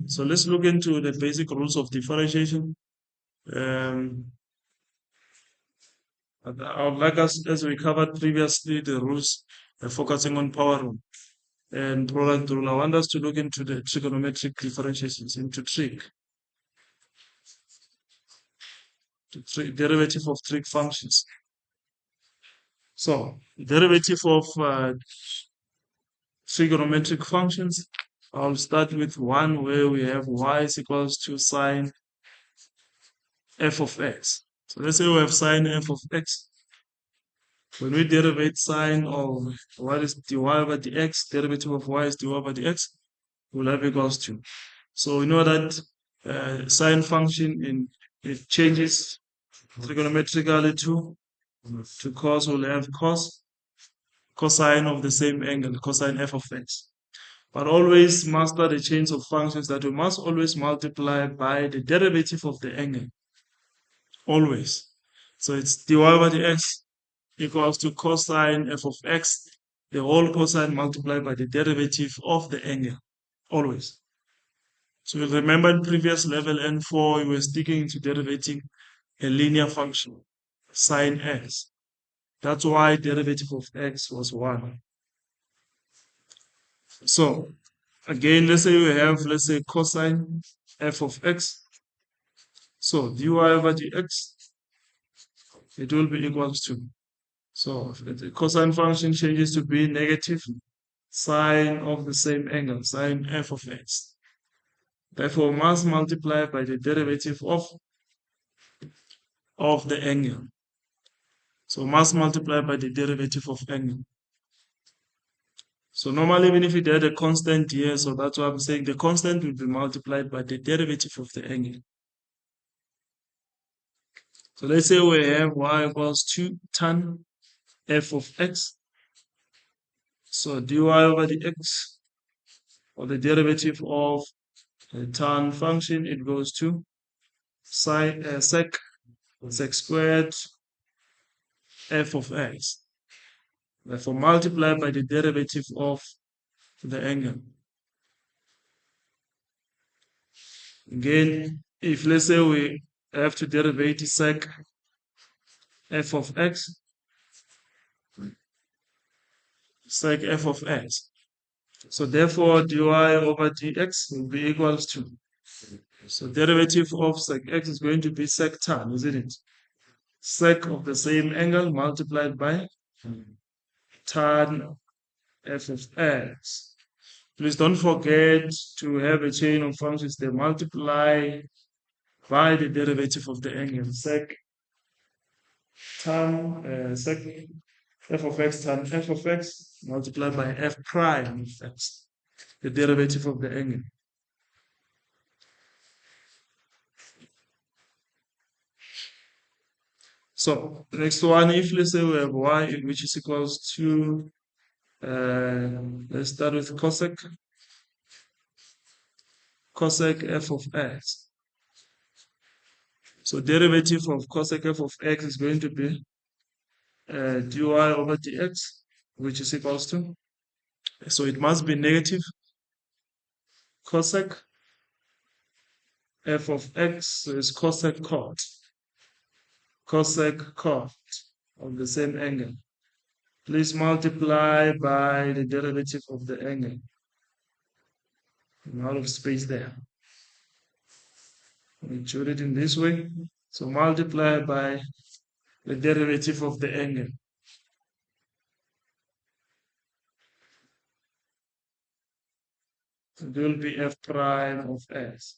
So let's look into the basic rules of differentiation. Um, I would like us, as we covered previously, the rules focusing on power rule and product rule. I want us to look into the trigonometric differentiations into derivative of trig functions. So, derivative of trigonometric functions. I'll start with one where we have y is equals to sine f of x. So let's say we have sine f of x. When we derivate sine of what is dy over dx, derivative of y is dy over dx, we'll have equals to. So we know that sine function it changes trigonometrically to cos. We'll have cosine of the same angle, cosine f of x. But always master the chains of functions that we must always multiply by the derivative of the angle. Always. So it's dy over dx equals to cosine f of x, the whole cosine multiplied by the derivative of the angle. Always. So you remember in previous level N4, we were sticking to derivating a linear function, sine x. That's why derivative of x was 1. So again, let's say we have, let's say, cosine f of x. So dy over dx, it will be equals to. So if the cosine function changes to be negative sine of the same angle, sine f of x. Therefore, must multiply by the derivative of the angle. So must multiply by the derivative of angle. So normally, even if it had a constant here, so that's why I'm saying the constant will be multiplied by the derivative of the angle. So let's say we have y equals 2 tan f of x. So dy over the x, or the derivative of the tan function, it goes to sec squared f of x. Therefore, multiply by the derivative of the angle. Again, if let's say we have to derivate sec f of x, sec f of x. So therefore, dy over dx will be equals to. So derivative of sec x is going to be sec tan, isn't it? Sec of the same angle multiplied by tan f of x. Please don't forget to have a chain of functions. They multiply by the derivative of the angle. Sec sec f of x tan f of x multiplied by f prime of x, the derivative of the angle. So next one, if let's say we have y which is equals to, let's start with cosec f of x. So derivative of cosec f of x is going to be dy over dx, which is equals to, so it must be negative cosec f of x, so it's cosec cot of the same angle. Please multiply by the derivative of the angle. I'm out of space there. We should it in this way. So multiply by the derivative of the angle. It will be f prime of x.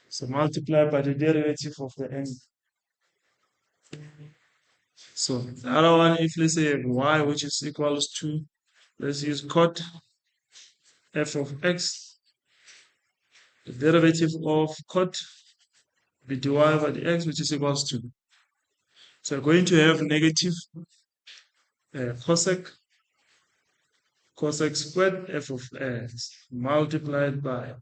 So multiply by the derivative of the angle. So the other one, if let's say y, which is equals to, let's use cot f of x. The derivative of cot be dy over the x, which is equals to. So we're going to have negative cosec squared f of x multiplied by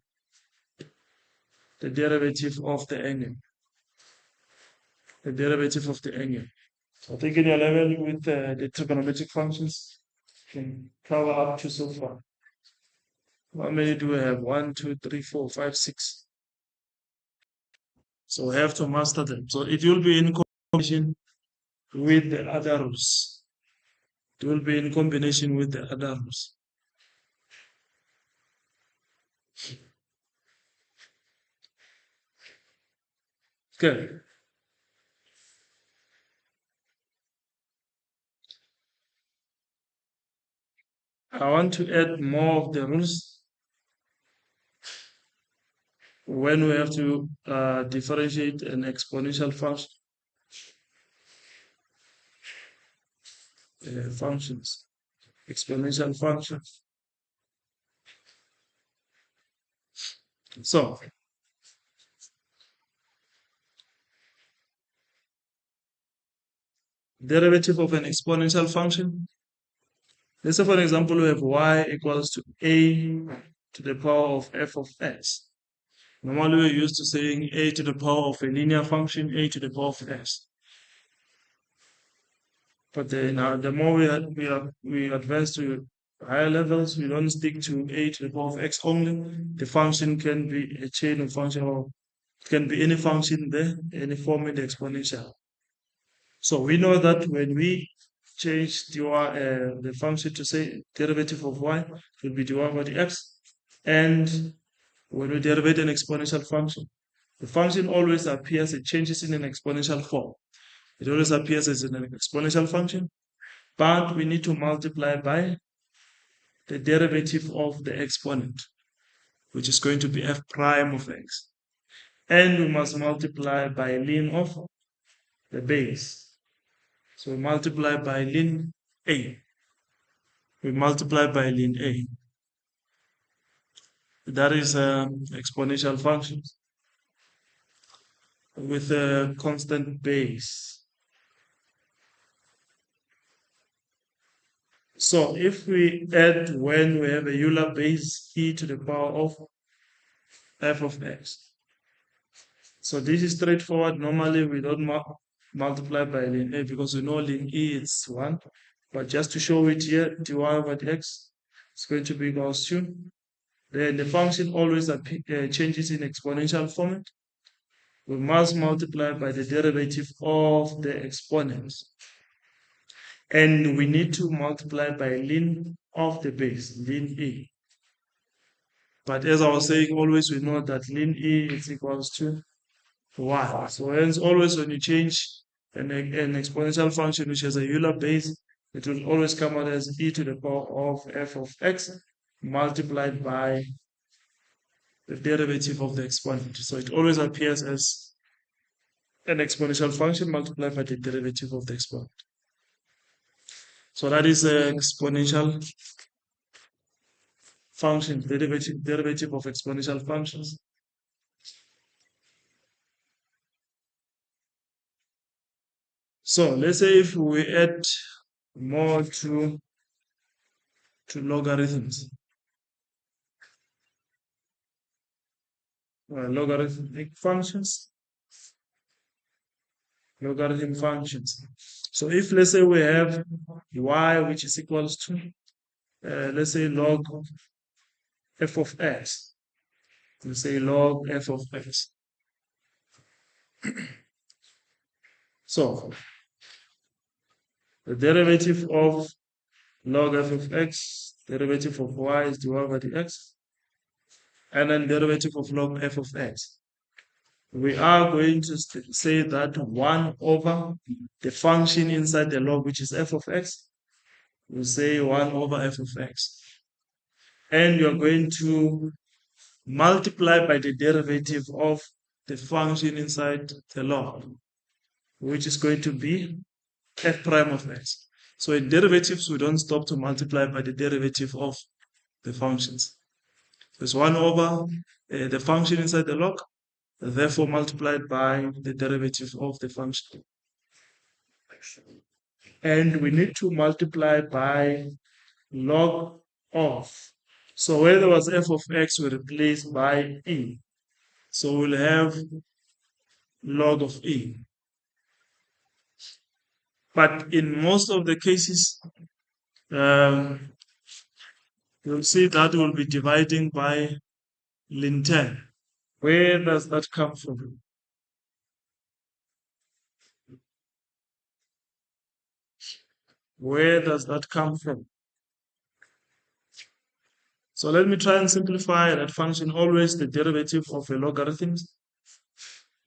the derivative of the angle. The derivative of the angle. So I think in your level with the trigonometric functions, you can cover up to so far. How many do we have? One, two, three, four, five, six. So we have to master them. So it will be in combination with the other rules. It will be in combination with the other rules. Okay. I want to add more of the rules when we have to differentiate an exponential function, functions, exponential functions. So derivative of an exponential function. Let's say, for example, we have y equals to a to the power of f of x. Normally, we're used to saying a to the power of a linear function, a to the power of x. But now, the more we advance to higher levels, we don't stick to a to the power of x only. The function can be a chain of function, or it can be any function there, any form in the exponential. So we know that when we change the function to say derivative of y will be dy by dx, and when we derive an exponential function, the function always appears, it changes in an exponential form. It always appears as an exponential function, but we need to multiply by the derivative of the exponent, which is going to be f prime of x. And we must multiply by ln of the base. So we multiply by ln a. We multiply by ln a. That is exponential functions with a constant base. So if we add when we have a Euler base e to the power of f of x. So this is straightforward. Normally we don't multiply by ln a because we know ln e is 1. But just to show it here, dy over dx is going to be equals to. Then the function always changes in exponential format. We must multiply by the derivative of the exponents. And we need to multiply by ln of the base, ln e. But as I was saying, always we know that ln e is equals to 1. So hence always when you change an exponential function which has a Euler base, it will always come out as e to the power of f of x multiplied by the derivative of the exponent. So it always appears as an exponential function multiplied by the derivative of the exponent. So that is an exponential function, derivative of exponential functions. So let's say if we add more to logarithms, logarithmic functions, logarithm functions. So if let's say we have y which is equals to let's say log f of x, let's say log f of x. So the derivative of log f of x, derivative of y is dy by dx, and then derivative of log f of x. We are going to say that 1 over the function inside the log, which is f of x, we say 1 over f of x. And you're going to multiply by the derivative of the function inside the log, which is going to be f prime of x. So in derivatives, we don't stop to multiply by the derivative of the functions. There's 1 over the function inside the log, therefore multiplied by the derivative of the function. And we need to multiply by log of. So where there was f of x, we replace by e. So we'll have log of e. But in most of the cases, you'll see that we'll be dividing by ln 10. Where does that come from? Where does that come from? So let me try and simplify that function. Always the derivative of a logarithm.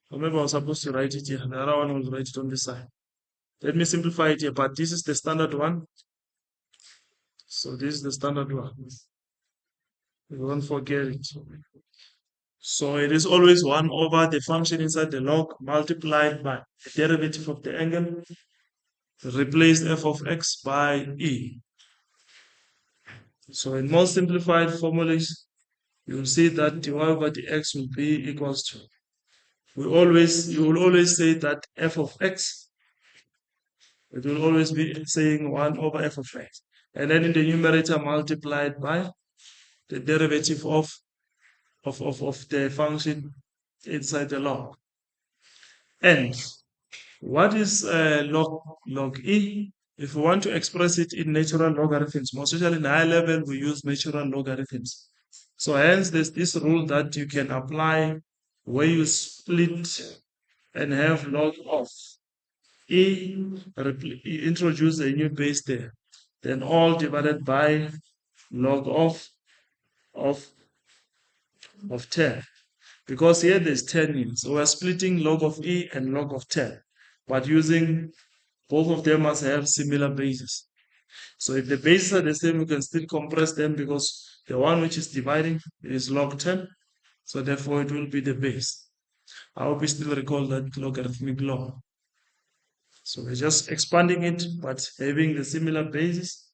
Or maybe I was supposed to write it here. The other one will write it on this side. Let me simplify it here, but this is the standard one. So this is the standard one. Don't forget it. So it is always 1 over the function inside the log multiplied by the derivative of the angle. Replace f of x by e. So in more simplified formulas, you'll see that dy over dx will be equals to. You will always say that f of x, it will always be saying 1 over f of x. And then in the numerator multiplied by the derivative of the function inside the log. And what is log e? If we want to express it in natural logarithms, most especially in high level, we use natural logarithms. So hence there's this rule that you can apply where you split and have log of e, introduce a new base there, then all divided by log of of 10. Because here there's 10 in, so we're splitting log of e and log of 10, but using both of them must have similar bases. So if the bases are the same, we can still compress them because the one which is dividing is log 10, so therefore it will be the base. I hope you still recall that logarithmic law. So we're just expanding it, but having the similar bases.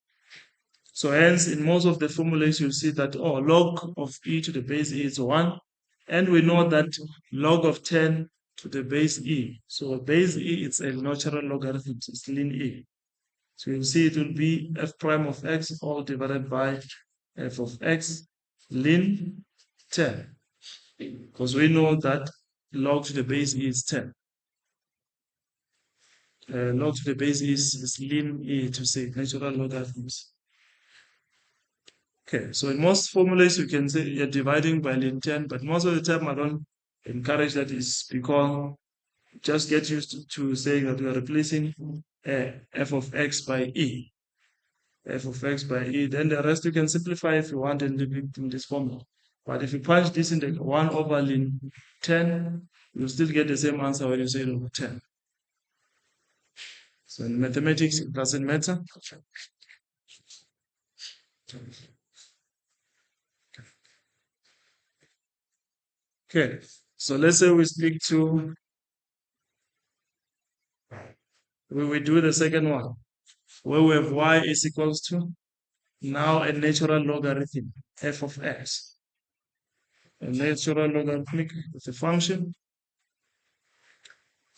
So hence, in most of the formulas, you'll see that log of e to the base e is 1. And we know that log of 10 to the base e. So base e, it's a natural logarithm, it's ln e. So you'll see it will be f prime of x all divided by f of x ln 10. Because we know that log to the base e is 10. Log to the base is ln e to say natural logarithms. Okay, so in most formulas you can say you're dividing by ln 10, but most of the time I don't encourage that is because just get used to saying that we are replacing f of x by e. F of x by e, then the rest you can simplify if you want and leave it in this formula. But if you punch this in the 1 over ln 10, you'll still get the same answer when you say it over 10. So in mathematics, it doesn't matter. Okay, so let's say we do the second one, where we have y is equals to now a natural logarithm, f of x. A natural logarithmic with a function.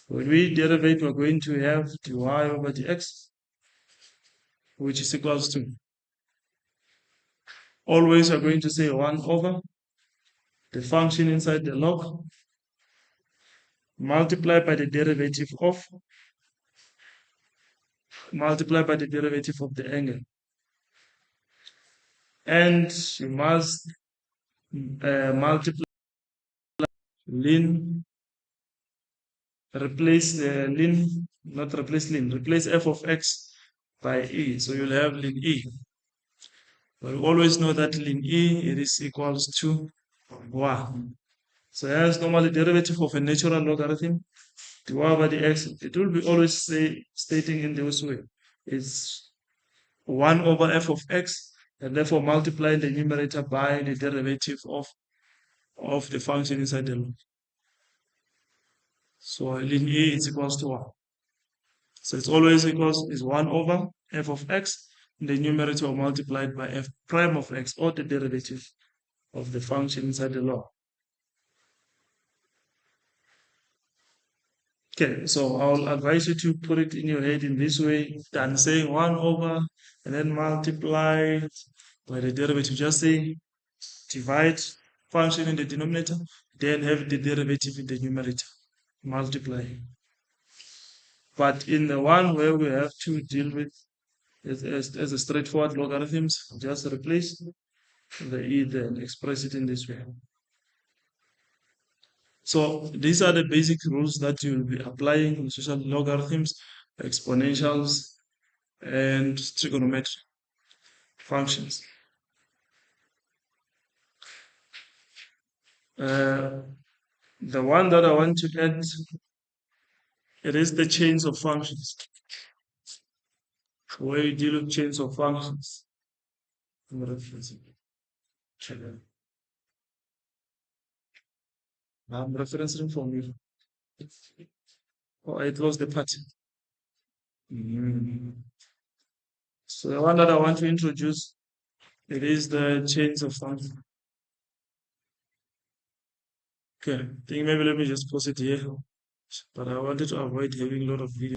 When we derivate, we're going to have dy over dx, which is equals to, always we're going to say 1 over the function inside the log multiplied by the derivative of the angle. And you must multiply ln, replace f of x by e. So you'll have ln e. But we always know that ln e, it is equals to 1. So as normally derivative of a natural logarithm, dy over dx, it will be always stating in this way. It's 1 over f of x, and therefore multiplying the numerator by the derivative of the function inside the log. So ln e is equals to 1. So it's always is 1 over f of x, and the numerator multiplied by f prime of x, or the derivative of the function inside the log. Okay, so I'll advise you to put it in your head in this way, than saying 1 over and then multiply by the derivative. Just say divide function in the denominator, then have the derivative in the numerator, multiply. But in the one where we have to deal with as a straightforward logarithms, just replace the e there and express it in this way. So these are the basic rules that you'll be applying in social logarithms, exponentials, and trigonometry functions. Uh, the one that I want to add, it is the chains of functions, where you deal with chains of functions. I'm referencing. I'm referencing from you. Oh, I closed the part. Mm. So the one that I want to introduce, it is the chains of functions. Okay, I think maybe let me just pause it here. But I wanted to avoid having a lot of videos.